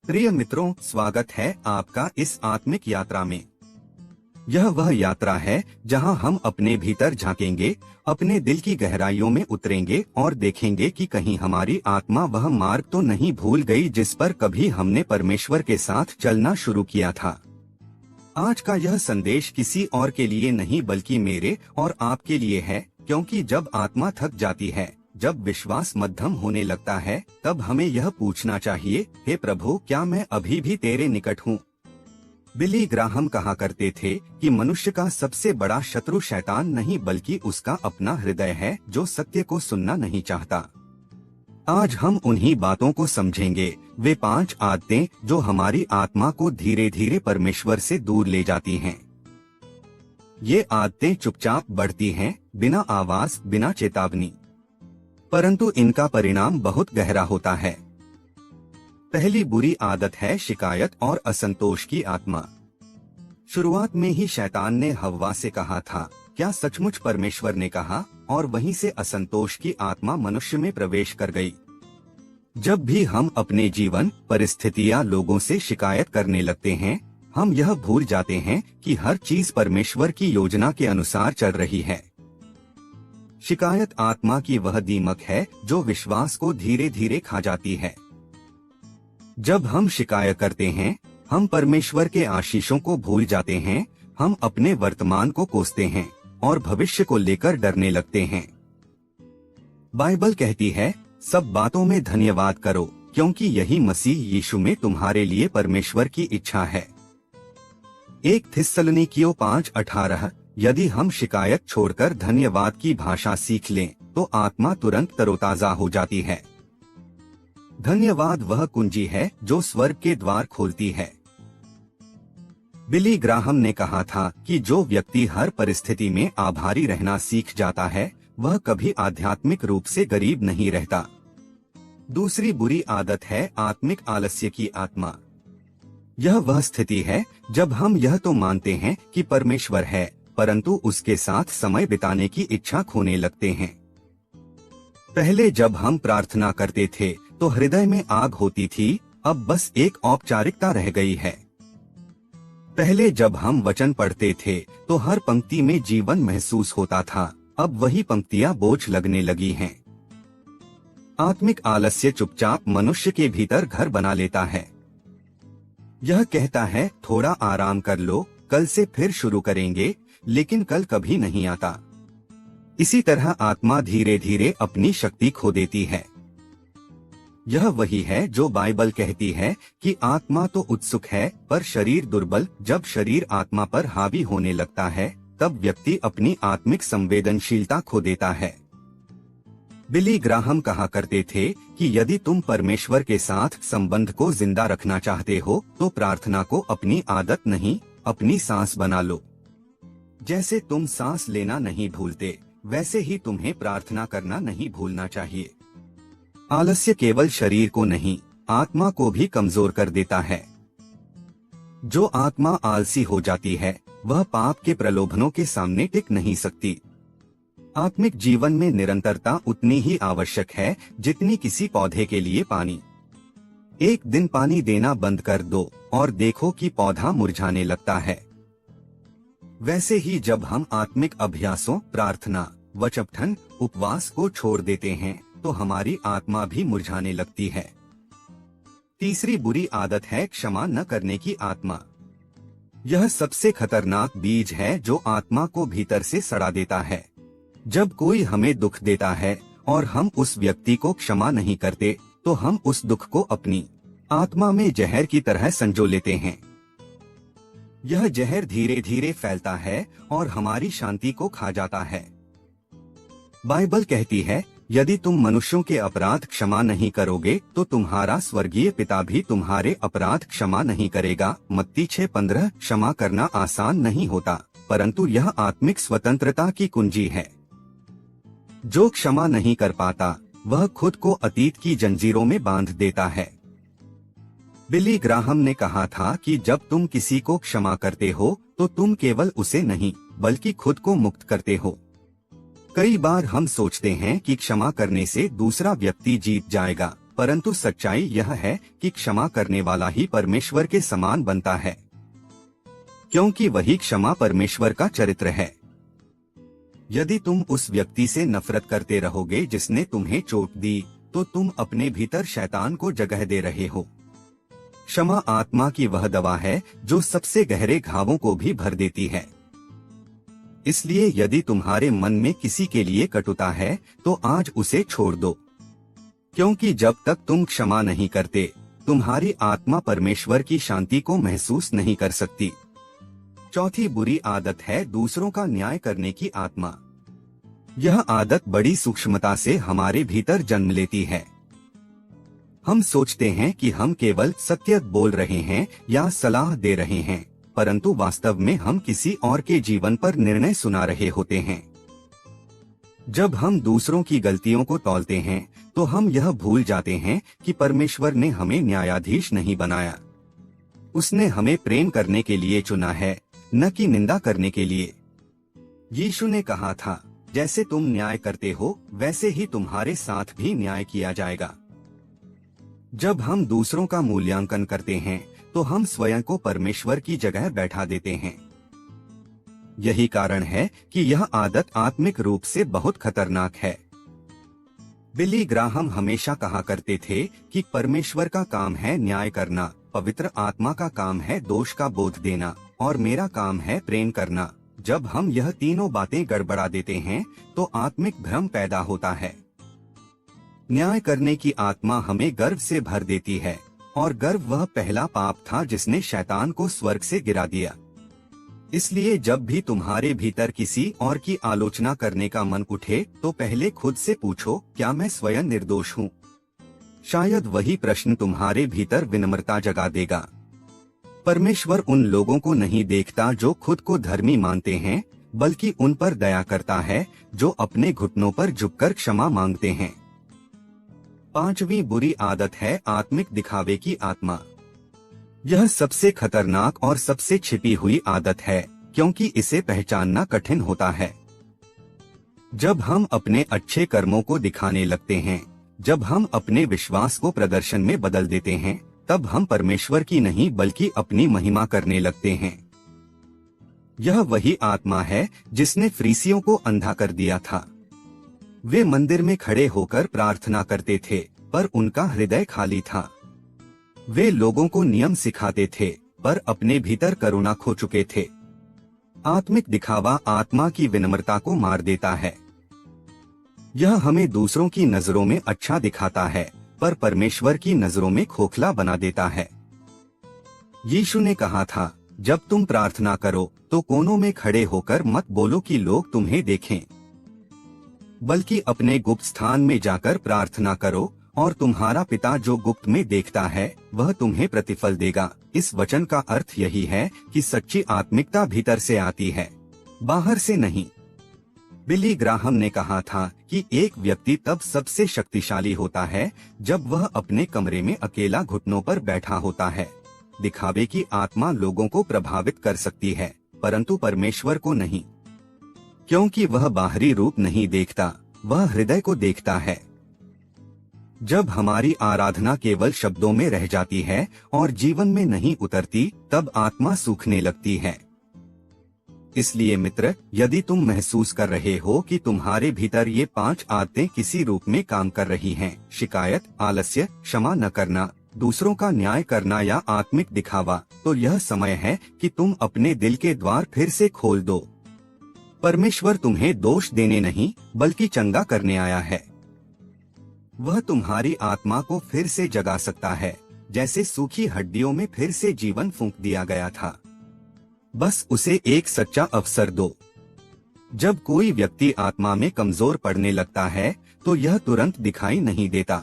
प्रिय मित्रों, स्वागत है आपका इस आत्मिक यात्रा में। यह वह यात्रा है जहां हम अपने भीतर झांकेंगे, अपने दिल की गहराइयों में उतरेंगे और देखेंगे कि कहीं हमारी आत्मा वह मार्ग तो नहीं भूल गई जिस पर कभी हमने परमेश्वर के साथ चलना शुरू किया था। आज का यह संदेश किसी और के लिए नहीं बल्कि मेरे और आपके लिए है, क्योंकि जब आत्मा थक जाती है, जब विश्वास मध्यम होने लगता है, तब हमें यह पूछना चाहिए, हे प्रभु, क्या मैं अभी भी तेरे निकट हूँ? बिली ग्राहम कहा करते थे कि मनुष्य का सबसे बड़ा शत्रु शैतान नहीं बल्कि उसका अपना हृदय है जो सत्य को सुनना नहीं चाहता। आज हम उन्हीं बातों को समझेंगे, वे 5 आदतें जो हमारी आत्मा को धीरे धीरे परमेश्वर से दूर ले जाती हैं। ये आदतें चुपचाप बढ़ती हैं, बिना आवाज, बिना चेतावनी, परंतु इनका परिणाम बहुत गहरा होता है। पहली बुरी आदत है शिकायत और असंतोष की आत्मा। शुरुआत में ही शैतान ने हव्वा से कहा था, क्या सचमुच परमेश्वर ने कहा? और वहीं से असंतोष की आत्मा मनुष्य में प्रवेश कर गई। जब भी हम अपने जीवन, परिस्थितियां, लोगों से शिकायत करने लगते हैं, हम यह भूल जाते हैं कि हर चीज परमेश्वर की योजना के अनुसार चल रही है। शिकायत आत्मा की वह दीमक है जो विश्वास को धीरे धीरे खा जाती है। जब हम शिकायत करते हैं, हम परमेश्वर के आशीषों को भूल जाते हैं, हम अपने वर्तमान को कोसते हैं और भविष्य को लेकर डरने लगते हैं। बाइबल कहती है, सब बातों में धन्यवाद करो, क्योंकि यही मसीह यीशु में तुम्हारे लिए परमेश्वर की इच्छा है। 1 थिस्सलुनीकियों 5:18। यदि हम शिकायत छोड़कर धन्यवाद की भाषा सीख लें, तो आत्मा तुरंत तरोताजा हो जाती है। धन्यवाद वह कुंजी है जो स्वर्ग के द्वार खोलती है। बिली ग्राहम ने कहा था कि जो व्यक्ति हर परिस्थिति में आभारी रहना सीख जाता है, वह कभी आध्यात्मिक रूप से गरीब नहीं रहता। दूसरी बुरी आदत है आत्मिक आलस्य की आत्मा। यह वह स्थिति है जब हम यह तो मानते हैं कि परमेश्वर है, परंतु उसके साथ समय बिताने की इच्छा खोने लगते हैं। पहले जब हम प्रार्थना करते थे तो हृदय में आग होती थी, अब बस एक औपचारिकता रह गई है। पहले जब हम वचन पढ़ते थे तो हर पंक्ति में जीवन महसूस होता था, अब वही पंक्तियां बोझ लगने लगी हैं। आत्मिक आलस्य चुपचाप मनुष्य के भीतर घर बना लेता है। यह कहता है, थोड़ा आराम कर लो, कल से फिर शुरू करेंगे, लेकिन कल कभी नहीं आता। इसी तरह आत्मा धीरे धीरे अपनी शक्ति खो देती है। यह वही है जो बाइबल कहती है कि आत्मा तो उत्सुक है पर शरीर दुर्बल। जब शरीर आत्मा पर हावी होने लगता है, तब व्यक्ति अपनी आत्मिक संवेदनशीलता खो देता है। बिली ग्राहम कहा करते थे कि यदि तुम परमेश्वर के साथ संबंध को जिंदा रखना चाहते हो, तो प्रार्थना को अपनी आदत नहीं, अपनी सांस बना लो। जैसे तुम सांस लेना नहीं भूलते, वैसे ही तुम्हें प्रार्थना करना नहीं भूलना चाहिए। आलस्य केवल शरीर को नहीं, आत्मा को भी कमजोर कर देता है। जो आत्मा आलसी हो जाती है, वह पाप के प्रलोभनों के सामने टिक नहीं सकती। आत्मिक जीवन में निरंतरता उतनी ही आवश्यक है जितनी किसी पौधे के लिए पानी। एक दिन पानी देना बंद कर दो और देखो कि पौधा मुरझाने लगता है। वैसे ही जब हम आत्मिक अभ्यासों, प्रार्थना, वचपठन, उपवास को छोड़ देते हैं, तो हमारी आत्मा भी मुरझाने लगती है। तीसरी बुरी आदत है क्षमा न करने की आत्मा। यह सबसे खतरनाक बीज है जो आत्मा को भीतर से सड़ा देता है। जब कोई हमें दुख देता है और हम उस व्यक्ति को क्षमा नहीं करते, तो हम उस दुख को अपनी आत्मा में जहर की तरह संजो लेते हैं। यह जहर धीरे धीरे फैलता है और हमारी शांति को खा जाता है। बाइबल कहती है, यदि तुम मनुष्यों के अपराध क्षमा नहीं करोगे, तो तुम्हारा स्वर्गीय पिता भी तुम्हारे अपराध क्षमा नहीं करेगा। मत्ती 6:15। क्षमा करना आसान नहीं होता, परंतु यह आत्मिक स्वतंत्रता की कुंजी है। जो क्षमा नहीं कर पाता, वह खुद को अतीत की जंजीरों में बांध देता है। बिली ग्राहम ने कहा था कि जब तुम किसी को क्षमा करते हो, तो तुम केवल उसे नहीं, बल्कि खुद को मुक्त करते हो। कई बार हम सोचते हैं कि क्षमा करने से दूसरा व्यक्ति जीत जाएगा, परंतु सच्चाई यह है कि क्षमा करने वाला ही परमेश्वर के समान बनता है, क्योंकि वही क्षमा परमेश्वर का चरित्र है। यदि तुम उस व्यक्ति से नफरत करते रहोगे जिसने तुम्हें चोट दी, तो तुम अपने भीतर शैतान को जगह दे रहे हो। क्षमा आत्मा की वह दवा है जो सबसे गहरे घावों को भी भर देती है। इसलिए यदि तुम्हारे मन में किसी के लिए कटुता है तो आज उसे छोड़ दो, क्योंकि जब तक तुम क्षमा नहीं करते, तुम्हारी आत्मा परमेश्वर की शांति को महसूस नहीं कर सकती। चौथी बुरी आदत है दूसरों का न्याय करने की आत्मा। यह आदत बड़ी सूक्ष्मता से हमारे भीतर जन्म लेती है। हम सोचते हैं कि हम केवल सत्य बोल रहे हैं या सलाह दे रहे हैं, परंतु वास्तव में हम किसी और के जीवन पर निर्णय सुना रहे होते हैं। जब हम दूसरों की गलतियों को तौलते हैं तो हम यह भूल जाते हैं कि परमेश्वर ने हमें न्यायाधीश नहीं बनाया। उसने हमें प्रेम करने के लिए चुना है, न कि निंदा करने के लिए। यीशु ने कहा था, जैसे तुम न्याय करते हो वैसे ही तुम्हारे साथ भी न्याय किया जाएगा। जब हम दूसरों का मूल्यांकन करते हैं तो हम स्वयं को परमेश्वर की जगह बैठा देते हैं। यही कारण है कि यह आदत आत्मिक रूप से बहुत खतरनाक है। बिली ग्राहम हमेशा कहा करते थे कि परमेश्वर का काम है न्याय करना, पवित्र आत्मा का काम है दोष का बोध देना, और मेरा काम है प्रेम करना। जब हम यह तीनों बातें गड़बड़ा देते हैं तो आत्मिक भ्रम पैदा होता है। न्याय करने की आत्मा हमें गर्व से भर देती है, और गर्व वह पहला पाप था जिसने शैतान को स्वर्ग से गिरा दिया। इसलिए जब भी तुम्हारे भीतर किसी और की आलोचना करने का मन उठे तो पहले खुद से पूछो, क्या मैं स्वयं निर्दोष हूँ? शायद वही प्रश्न तुम्हारे भीतर विनम्रता जगा देगा। परमेश्वर उन लोगों को नहीं देखता जो खुद को धर्मी मानते हैं, बल्कि उन पर दया करता है जो अपने घुटनों पर झुककर क्षमा मांगते हैं। पांचवी बुरी आदत है आत्मिक दिखावे की आत्मा। यह सबसे खतरनाक और सबसे छिपी हुई आदत है, क्योंकि इसे पहचानना कठिन होता है। जब हम अपने अच्छे कर्मों को दिखाने लगते हैं, जब हम अपने विश्वास को प्रदर्शन में बदल देते हैं, तब हम परमेश्वर की नहीं बल्कि अपनी महिमा करने लगते हैं। यह वही आत्मा है जिसने फरीसियों को अंधा कर दिया था। वे मंदिर में खड़े होकर प्रार्थना करते थे, पर उनका हृदय खाली था। वे लोगों को नियम सिखाते थे, पर अपने भीतर करुणा खो चुके थे। आत्मिक दिखावा आत्मा की विनम्रता को मार देता है। यह हमें दूसरों की नजरों में अच्छा दिखाता है, पर परमेश्वर की नजरों में खोखला बना देता है। यीशु ने कहा था, जब तुम प्रार्थना करो तो कोनों में खड़े होकर मत बोलो कि लोग तुम्हें देखें, बल्कि अपने गुप्त स्थान में जाकर प्रार्थना करो, और तुम्हारा पिता जो गुप्त में देखता है वह तुम्हें प्रतिफल देगा। इस वचन का अर्थ यही है कि सच्ची आत्मिकता भीतर से आती है, बाहर से नहीं। बिली ग्राहम ने कहा था कि एक व्यक्ति तब सबसे शक्तिशाली होता है जब वह अपने कमरे में अकेला घुटनों पर बैठा होता है। दिखावे की आत्मा लोगों को प्रभावित कर सकती है, परंतु परमेश्वर को नहीं, क्योंकि वह बाहरी रूप नहीं देखता, वह हृदय को देखता है। जब हमारी आराधना केवल शब्दों में रह जाती है और जीवन में नहीं उतरती, तब आत्मा सूखने लगती है। इसलिए मित्र, यदि तुम महसूस कर रहे हो कि तुम्हारे भीतर ये 5 आदतें किसी रूप में काम कर रही हैं, शिकायत, आलस्य, क्षमा न करना, दूसरों का न्याय करना या आत्मिक दिखावा, तो यह समय है कि तुम अपने दिल के द्वार फिर से खोल दो। परमेश्वर तुम्हें दोष देने नहीं बल्कि चंगा करने आया है। वह तुम्हारी आत्मा को फिर से जगा सकता है, जैसे सूखी हड्डियों में फिर से जीवन फूंक दिया गया था। बस उसे एक सच्चा अवसर दो। जब कोई व्यक्ति आत्मा में कमजोर पड़ने लगता है तो यह तुरंत दिखाई नहीं देता।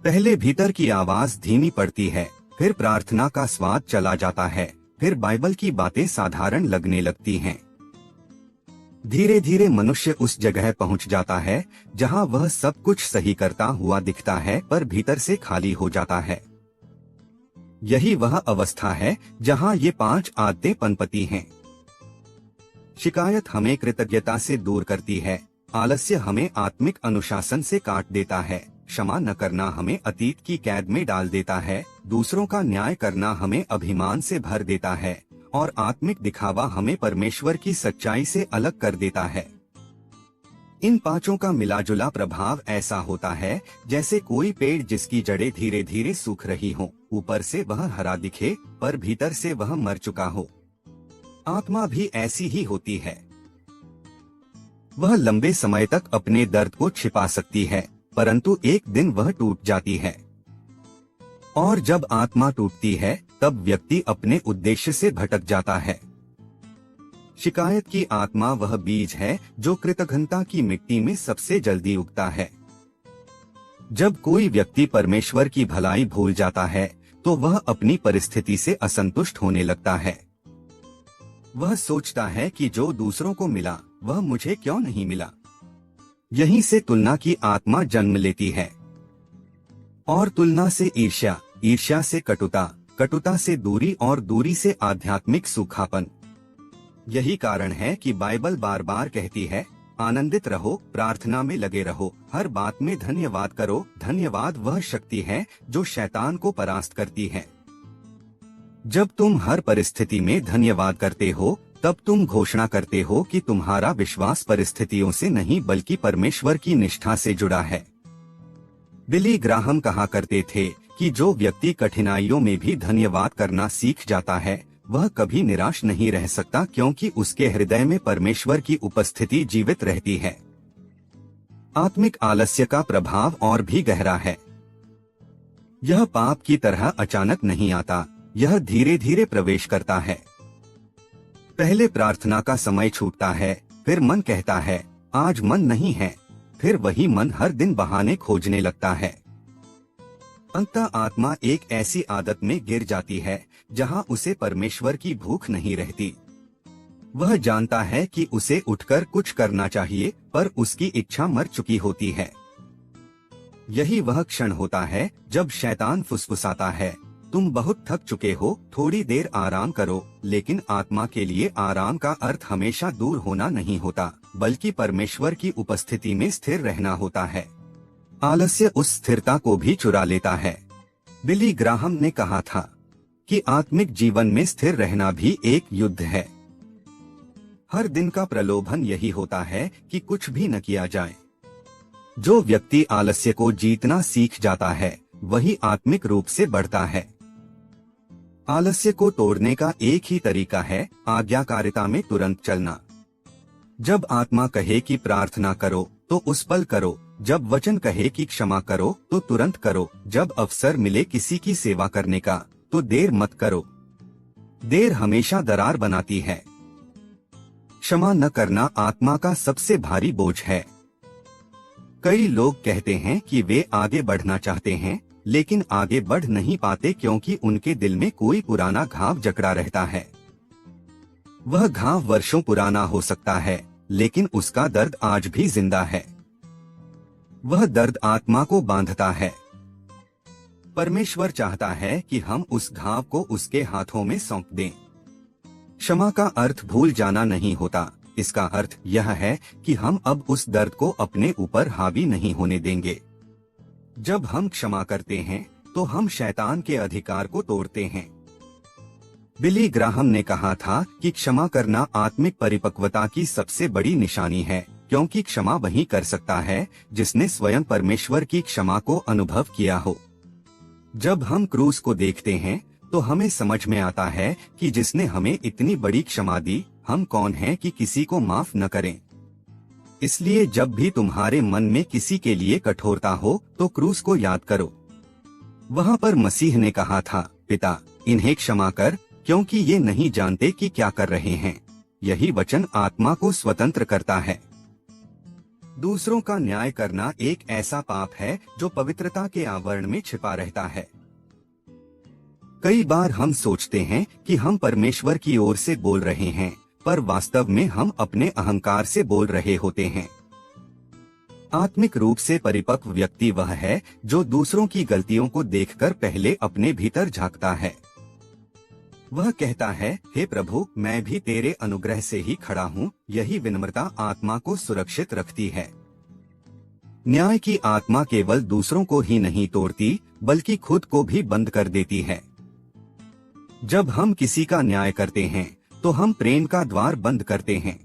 पहले भीतर की आवाज धीमी पड़ती है, फिर प्रार्थना का स्वाद चला जाता है, फिर बाइबल की बातें साधारण लगने लगती हैं। धीरे धीरे मनुष्य उस जगह पहुंच जाता है जहां वह सब कुछ सही करता हुआ दिखता है, पर भीतर से खाली हो जाता है। यही वह अवस्था है जहां ये 5 आदतें पनपती हैं। शिकायत हमें कृतज्ञता से दूर करती है, आलस्य हमें आत्मिक अनुशासन से काट देता है, क्षमा न करना हमें अतीत की कैद में डाल देता है, दूसरों का न्याय करना हमें अभिमान से भर देता है और आत्मिक दिखावा हमें परमेश्वर की सच्चाई से अलग कर देता है। इन पांचों का मिलाजुला प्रभाव ऐसा होता है जैसे कोई पेड़ जिसकी जड़ें धीरे धीरे सूख रही हों, ऊपर से वह हरा दिखे पर भीतर से वह मर चुका हो। आत्मा भी ऐसी ही होती है। वह लंबे समय तक अपने दर्द को छिपा सकती है, परंतु एक दिन वह टूट जाती है। और जब आत्मा टूटती है तब व्यक्ति अपने उद्देश्य से भटक जाता है। शिकायत की आत्मा वह बीज है जो कृतघ्नता की मिट्टी में सबसे जल्दी उगता है। जब कोई व्यक्ति परमेश्वर की भलाई भूल जाता है तो वह अपनी परिस्थिति से असंतुष्ट होने लगता है। वह सोचता है कि जो दूसरों को मिला वह मुझे क्यों नहीं मिला। यहीं से तुलना की आत्मा जन्म लेती है और तुलना से ईर्ष्या, ईर्ष्या से कटुता, कटुता से दूरी और दूरी से आध्यात्मिक सूखापन। यही कारण है कि बाइबल बार बार कहती है, आनंदित रहो, प्रार्थना में लगे रहो, हर बात में धन्यवाद करो। धन्यवाद वह शक्ति है जो शैतान को परास्त करती है। जब तुम हर परिस्थिति में धन्यवाद करते हो तब तुम घोषणा करते हो कि तुम्हारा विश्वास परिस्थितियों से नहीं बल्कि परमेश्वर की निष्ठा से जुड़ा है। बिली ग्राहम कहा करते थे कि जो व्यक्ति कठिनाइयों में भी धन्यवाद करना सीख जाता है वह कभी निराश नहीं रह सकता, क्योंकि उसके हृदय में परमेश्वर की उपस्थिति जीवित रहती है। आत्मिक आलस्य का प्रभाव और भी गहरा है। यह पाप की तरह अचानक नहीं आता, यह धीरे धीरे प्रवेश करता है। पहले प्रार्थना का समय छूटता है, फिर मन कहता है आज मन नहीं है, फिर वही मन हर दिन बहाने खोजने लगता है। अंततः आत्मा एक ऐसी आदत में गिर जाती है जहां उसे परमेश्वर की भूख नहीं रहती। वह जानता है कि उसे उठकर कुछ करना चाहिए, पर उसकी इच्छा मर चुकी होती है। यही वह क्षण होता है जब शैतान फुसफुसाता है, तुम बहुत थक चुके हो, थोड़ी देर आराम करो। लेकिन आत्मा के लिए आराम का अर्थ हमेशा दूर होना नहीं होता, बल्कि परमेश्वर की उपस्थिति में स्थिर रहना होता है। आलस्य उस स्थिरता को भी चुरा लेता है। बिली ग्राहम ने कहा था कि आत्मिक जीवन में स्थिर रहना भी एक युद्ध है। हर दिन का प्रलोभन यही होता है कि कुछ भी न किया जाए। जो व्यक्ति आलस्य को जीतना सीख जाता है वही आत्मिक रूप से बढ़ता है। आलस्य को तोड़ने का एक ही तरीका है, आज्ञाकारिता में तुरंत चलना। जब आत्मा कहे कि प्रार्थना करो तो उस पल करो, जब वचन कहे कि क्षमा करो तो तुरंत करो, जब अवसर मिले किसी की सेवा करने का तो देर मत करो। देर हमेशा दरार बनाती है। क्षमा न करना आत्मा का सबसे भारी बोझ है। कई लोग कहते हैं कि वे आगे बढ़ना चाहते हैं, लेकिन आगे बढ़ नहीं पाते क्योंकि उनके दिल में कोई पुराना घाव जकड़ा रहता है। वह घाव वर्षों पुराना हो सकता है, लेकिन उसका दर्द आज भी जिंदा है। वह दर्द आत्मा को बांधता है। परमेश्वर चाहता है कि हम उस घाव को उसके हाथों में सौंप दें। क्षमा का अर्थ भूल जाना नहीं होता, इसका अर्थ यह है कि हम अब उस दर्द को अपने ऊपर हावी नहीं होने देंगे। जब हम क्षमा करते हैं तो हम शैतान के अधिकार को तोड़ते हैं। बिली ग्राहम ने कहा था कि क्षमा करना आत्मिक परिपक्वता की सबसे बड़ी निशानी है, क्योंकि क्षमा वही कर सकता है जिसने स्वयं परमेश्वर की क्षमा को अनुभव किया हो। जब हम क्रूस को देखते हैं तो हमें समझ में आता है कि जिसने हमें इतनी बड़ी क्षमा दी, हम कौन हैं कि किसी को माफ न करें। इसलिए जब भी तुम्हारे मन में किसी के लिए कठोरता हो तो क्रूस को याद करो। वहाँ पर मसीह ने कहा था, पिता इन्हें क्षमा कर, क्योंकि ये नहीं जानते कि क्या कर रहे हैं। यही वचन आत्मा को स्वतंत्र करता है। दूसरों का न्याय करना एक ऐसा पाप है जो पवित्रता के आवरण में छिपा रहता है। कई बार हम सोचते हैं कि हम परमेश्वर की ओर से बोल रहे हैं, पर वास्तव में हम अपने अहंकार से बोल रहे होते हैं। आत्मिक रूप से परिपक्व व्यक्ति वह है जो दूसरों की गलतियों को देखकर पहले अपने भीतर झांकता है। वह कहता है, हे प्रभु, मैं भी तेरे अनुग्रह से ही खड़ा हूँ। यही विनम्रता आत्मा को सुरक्षित रखती है। न्याय की आत्मा केवल दूसरों को ही नहीं तोड़ती बल्कि खुद को भी बंद कर देती है। जब हम किसी का न्याय करते हैं तो हम प्रेम का द्वार बंद करते हैं,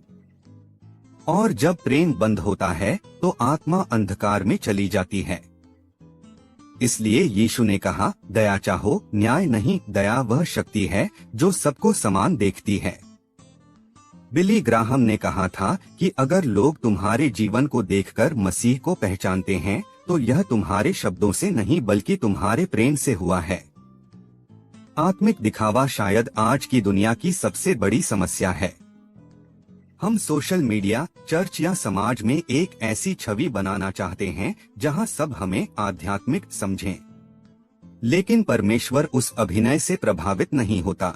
और जब प्रेम बंद होता है तो आत्मा अंधकार में चली जाती है। इसलिए यीशु ने कहा, दया चाहो, न्याय नहीं। दया वह शक्ति है जो सबको समान देखती है। बिली ग्राहम ने कहा था कि अगर लोग तुम्हारे जीवन को देखकर मसीह को पहचानते हैं तो यह तुम्हारे शब्दों से नहीं बल्कि तुम्हारे प्रेम से हुआ है। आत्मिक दिखावा शायद आज की दुनिया की सबसे बड़ी समस्या है। हम सोशल मीडिया, चर्च या समाज में एक ऐसी छवि बनाना चाहते हैं जहां सब हमें आध्यात्मिक समझें, लेकिन परमेश्वर उस अभिनय से प्रभावित नहीं होता।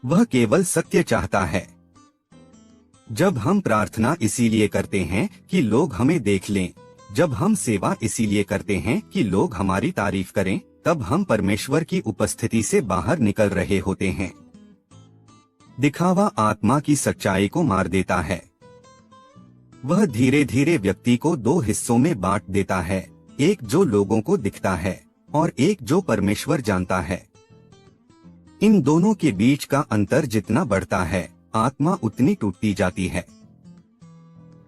वह केवल सत्य चाहता है। जब हम प्रार्थना इसीलिए करते हैं कि लोग हमें देख लें, जब हम सेवा इसीलिए करते हैं कि लोग हमारी तारीफ करें, तब हम परमेश्वर की उपस्थिति से बाहर निकल रहे होते हैं। दिखावा आत्मा की सच्चाई को मार देता है। वह धीरे धीरे व्यक्ति को दो हिस्सों में बांट देता है, एक जो लोगों को दिखता है और एक जो परमेश्वर जानता है। इन दोनों के बीच का अंतर जितना बढ़ता है, आत्मा उतनी टूटती जाती है।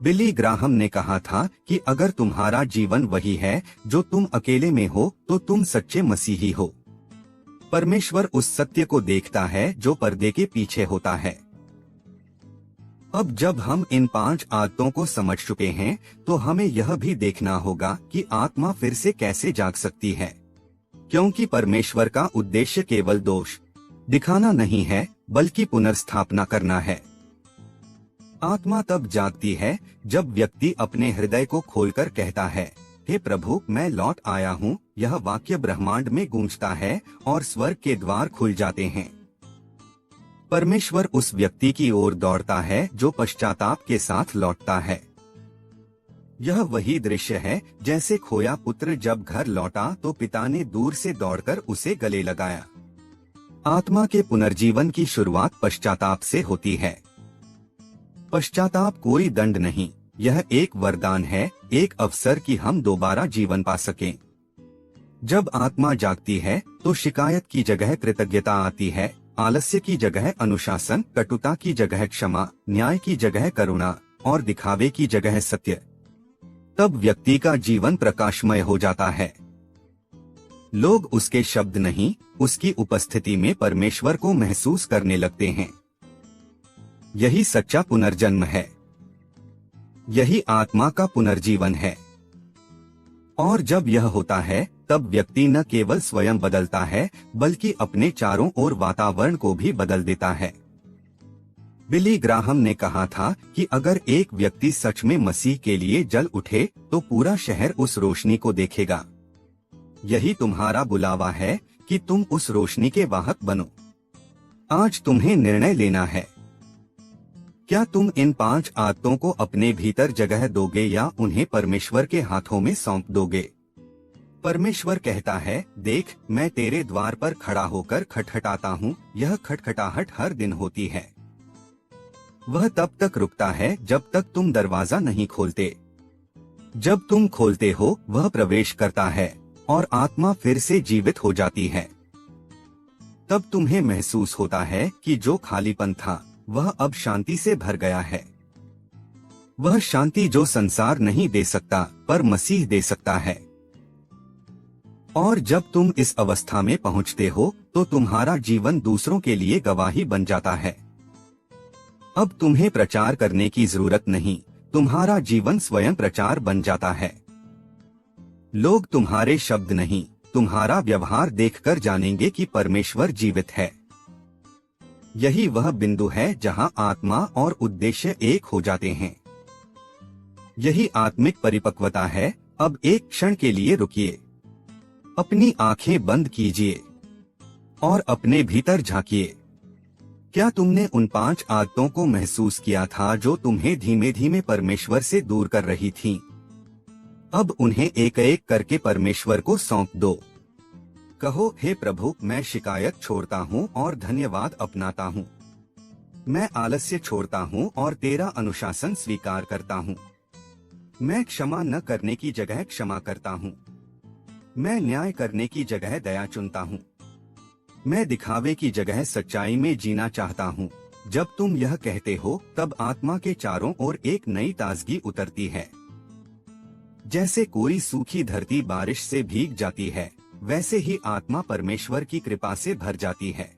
बिली ग्राहम ने कहा था कि अगर तुम्हारा जीवन वही है जो तुम अकेले में हो तो तुम सच्चे मसीही हो। परमेश्वर उस सत्य को देखता है जो पर्दे के पीछे होता है। अब जब हम इन 5 आदतों को समझ चुके हैं तो हमें यह भी देखना होगा कि आत्मा फिर से कैसे जाग सकती है, क्योंकि परमेश्वर का उद्देश्य केवल दोष दिखाना नहीं है बल्कि पुनर्स्थापना करना है। आत्मा तब जागती है जब व्यक्ति अपने हृदय को खोलकर कहता है, हे प्रभु, मैं लौट आया हूँ। यह वाक्य ब्रह्मांड में गूंजता है और स्वर्ग के द्वार खुल जाते हैं। परमेश्वर उस व्यक्ति की ओर दौड़ता है जो पश्चाताप के साथ लौटता है। यह वही दृश्य है जैसे खोया पुत्र जब घर लौटा तो पिता ने दूर से दौड़कर उसे गले लगाया। आत्मा के पुनर्जीवन की शुरुआत पश्चाताप से होती है। पश्चाताप कोई दंड नहीं, यह एक वरदान है, एक अवसर कि हम दोबारा जीवन पा सकें। जब आत्मा जागती है तो शिकायत की जगह कृतज्ञता आती है, आलस्य की जगह अनुशासन, कटुता की जगह क्षमा, न्याय की जगह करुणा और दिखावे की जगह सत्य। तब व्यक्ति का जीवन प्रकाशमय हो जाता है। लोग उसके शब्द नहीं, उसकी उपस्थिति में परमेश्वर को महसूस करने लगते हैं। यही सच्चा पुनर्जन्म है। यही आत्मा का पुनर्जीवन है। और जब यह होता है तब व्यक्ति न केवल स्वयं बदलता है बल्कि अपने चारों ओर वातावरण को भी बदल देता है। बिली ग्राहम ने कहा था कि अगर एक व्यक्ति सच में मसीह के लिए जल उठे तो पूरा शहर उस रोशनी को देखेगा। यही तुम्हारा बुलावा है कि तुम उस रोशनी के वाहक बनो। आज तुम्हें निर्णय लेना है। क्या तुम इन 5 आदतों को अपने भीतर जगह दोगे या उन्हें परमेश्वर के हाथों में सौंप दोगे? परमेश्वर कहता है, देख, मैं तेरे द्वार पर खड़ा होकर खटखटाता हूँ। यह खटखटाहट हर दिन होती है। वह तब तक रुकता है जब तक तुम दरवाजा नहीं खोलते। जब तुम खोलते हो, वह प्रवेश करता है और आत्मा फिर से जीवित हो जाती है। तब तुम्हें महसूस होता है कि जो खालीपन था वह अब शांति से भर गया है। वह शांति जो संसार नहीं दे सकता पर मसीह दे सकता है। और जब तुम इस अवस्था में पहुंचते हो तो तुम्हारा जीवन दूसरों के लिए गवाही बन जाता है। अब तुम्हें प्रचार करने की जरूरत नहीं, तुम्हारा जीवन स्वयं प्रचार बन जाता है। लोग तुम्हारे शब्द नहीं, तुम्हारा व्यवहार देखकर जानेंगे कि परमेश्वर जीवित है। यही वह बिंदु है जहां आत्मा और उद्देश्य एक हो जाते हैं। यही आत्मिक परिपक्वता है। अब एक क्षण के लिए रुकिए, अपनी आंखें बंद कीजिए और अपने भीतर झांकिए। क्या तुमने उन 5 आदतों को महसूस किया था जो तुम्हें धीमे धीमे परमेश्वर से दूर कर रही थीं? अब उन्हें एक एक करके परमेश्वर को सौंप दो। कहो, हे प्रभु, मैं शिकायत छोड़ता हूँ और धन्यवाद अपनाता हूँ। मैं आलस्य छोड़ता हूँ और तेरा अनुशासन स्वीकार करता हूँ। मैं क्षमा न करने की जगह क्षमा करता हूँ। मैं न्याय करने की जगह दया चुनता हूँ। मैं दिखावे की जगह सच्चाई में जीना चाहता हूँ। जब तुम यह कहते हो तब आत्मा के चारों ओर एक नई ताजगी उतरती है। जैसे कोई सूखी धरती बारिश से भीग जाती है, वैसे ही आत्मा परमेश्वर की कृपा से भर जाती है।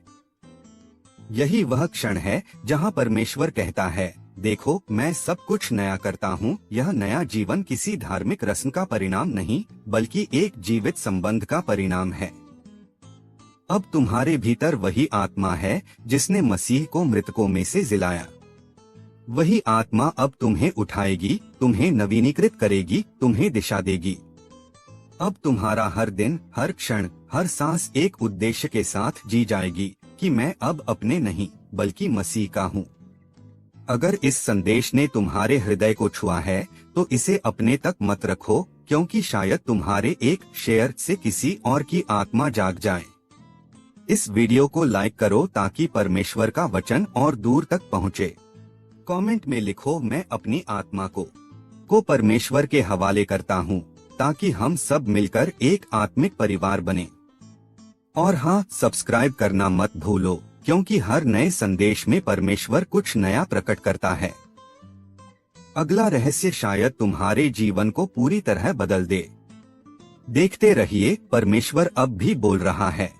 यही वह क्षण है जहाँ परमेश्वर कहता है, देखो मैं सब कुछ नया करता हूँ। यह नया जीवन किसी धार्मिक रस्म का परिणाम नहीं, बल्कि एक जीवित संबंध का परिणाम है। अब तुम्हारे भीतर वही आत्मा है जिसने मसीह को मृतकों में से जिलाया। वही आत्मा अब तुम्हें उठाएगी, तुम्हें नवीनीकृत करेगी, तुम्हें दिशा देगी। अब तुम्हारा हर दिन, हर क्षण, हर सांस एक उद्देश्य के साथ जी जाएगी कि मैं अब अपने नहीं बल्कि मसीह का हूँ। अगर इस संदेश ने तुम्हारे हृदय को छुआ है तो इसे अपने तक मत रखो, क्योंकि शायद तुम्हारे एक शेयर से किसी और की आत्मा जाग जाए। इस वीडियो को लाइक करो ताकि परमेश्वर का वचन और दूर तक पहुँचे। कमेंट में लिखो, मैं अपनी आत्मा को परमेश्वर के हवाले करता हूँ, ताकि हम सब मिलकर एक आत्मिक परिवार बने। और हाँ, सब्सक्राइब करना मत भूलो, क्योंकि हर नए संदेश में परमेश्वर कुछ नया प्रकट करता है। अगला रहस्य शायद तुम्हारे जीवन को पूरी तरह बदल दे। देखते रहिए, परमेश्वर अब भी बोल रहा है।